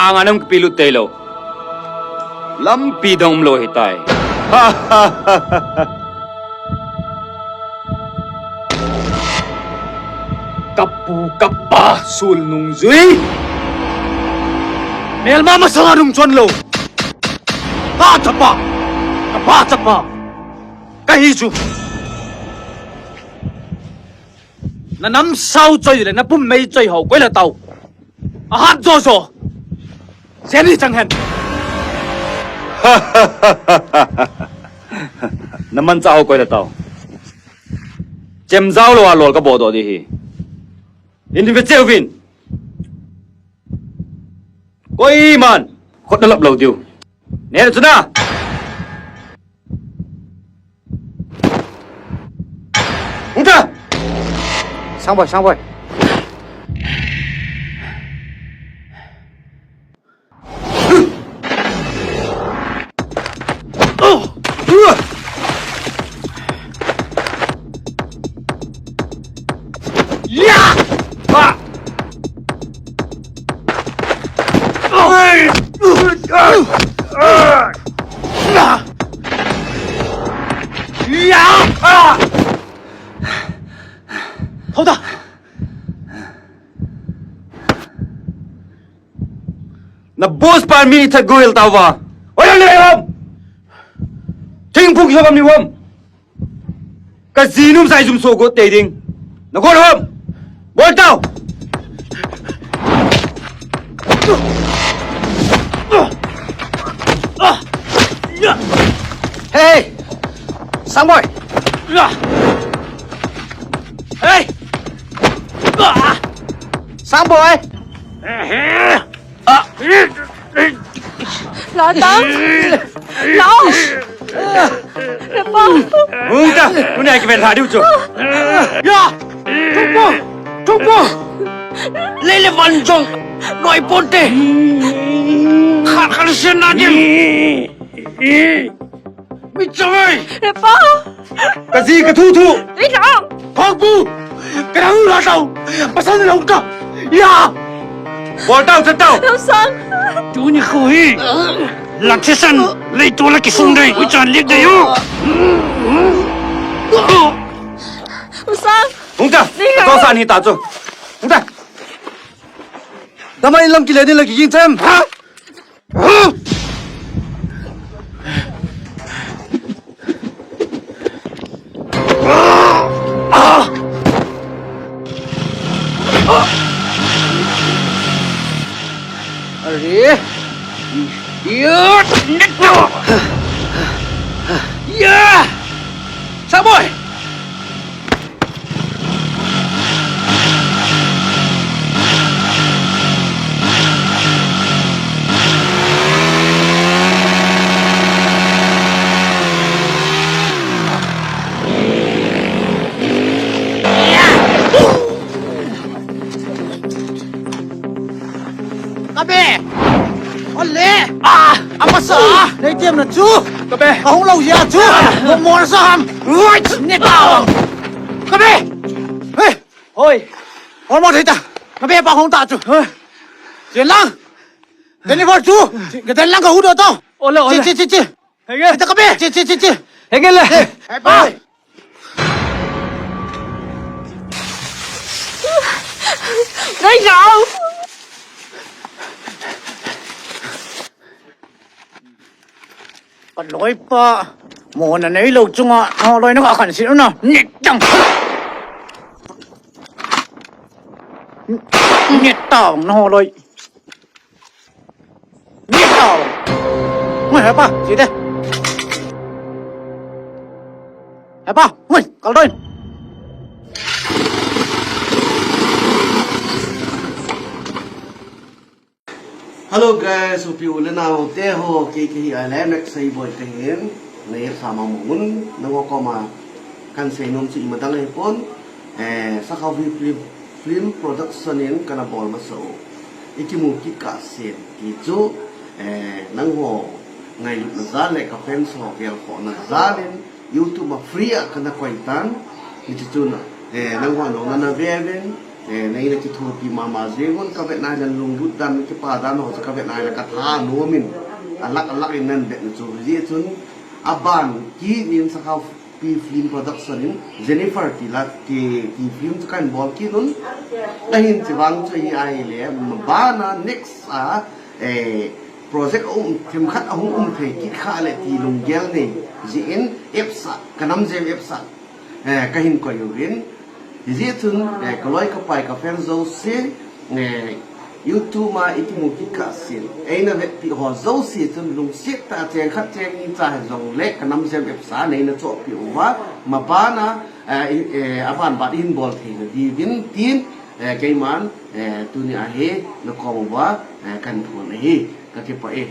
anganam pilut telo. Lampi dong lo hitai. Kapu kapa sul nung zui. Mel mama sanga nung chon lo. Pa chapa. Pa chapa. Kahi chu. Na nam sao chơi le na pum mei chơi hậu quấy là tàu. À hát zo zo. Xem đi chẳng hẹn. Naman sao quấy là tàu. Chem giao lo lol ka bodo di hi. Ini veceu vin. Koi man. Khot na lap lâu tiêu. Nè rồi na. Ung ta. Sang boy, sang boy. Hold on. Na boss pan mi ta goil tawa. Oya le hom. Ting phuk yom ni hom. Ka zinum sai zum so go te ding. Na go hom. Bol tao. Hey. Sang boy. Hey. Sang boy. Lão Tám. Lão. Đẹp ba. Ungta, ini aku berhadi ujo. Ya, tunggu. Lele Vanjong, noi ponte. Khal senadim. Bicara. Đẹp ba. Cái gì cái thu thu? Đi nào. Phong bu, cái đó là đâu? Pasal ni long ka. Ya. Bol tao chân tao. Lão Sang. Chú ni khơi. Lạc thế san, lấy tôi là cái phun đây, tôi chọn liếc đây yo. Lão Sang. Ungta, kau san hi tajo. Ungta. Damai lam ki ledin lagi jingtem. Ha? Aduh. Ya, neto. Ya. Saboy. Kabe. Oleh. Apa sah? Đây tiêm là chú. Kabe. Không lâu gì à chú. Một món là sao hàm. Ui, nhét tao. Kabe. Ê. Oi. Ôi một thấy ta. Kabe bảo không tạ chú. Tiền lăng. Tiền đi vào chú. Cái tiền lăng cả hút được tao. Ole ole. Chị. Hey ke? Ta Kabe. Chị. Hey ke le? Hey ba. Đi nào. Còn lối pa. Món là nấy lâu chung à. Họ lối nó khẩn xịn nào. Nhét chăng. Nhét tao nó lối. Nhét tao. Ngồi hả ba, chị đây. Hả ba, ngồi, cậu đây. Hello guys, hope you will now teho KK Island next say boy kahin na sama mun nango koma kan say nom si imadang ipon sa kawi film production in kana bol maso ikimu ki kaset kijo nangho ngai lut na zale ka fans ho gel ko na zalen YouTube ma free kana kwaitan itutuna nangho no na veven nei na ki thu pi mama zengon ka vet na dan lung gut dan ki pa dan ho ka vet na ka tha no min alak in nan de chu ji chun aban ki nin sa ka pi film production in Jennifer Tila ki film chu kan bol ki nun kahin chi wang chu hi ai le ba na next project thêm khát thầy kỹ khá lệ thì lùng gel này diễn ép sạ cả năm dêm ép sạ cái hình coi nhiều biến thì dễ thương cái lối cái bài cái fan dâu xí YouTube mà ít một cái cả xịn ấy là vậy thì họ dâu xí thương lùng xí ta chèn khát chèn như ta dòng lệ cả năm dêm ép sạ này nó chỗ biểu hóa mà ba na avan bạn in ball thì đi biến tin cái màn tu ni ahe nó còn quá cần thuần này cái cái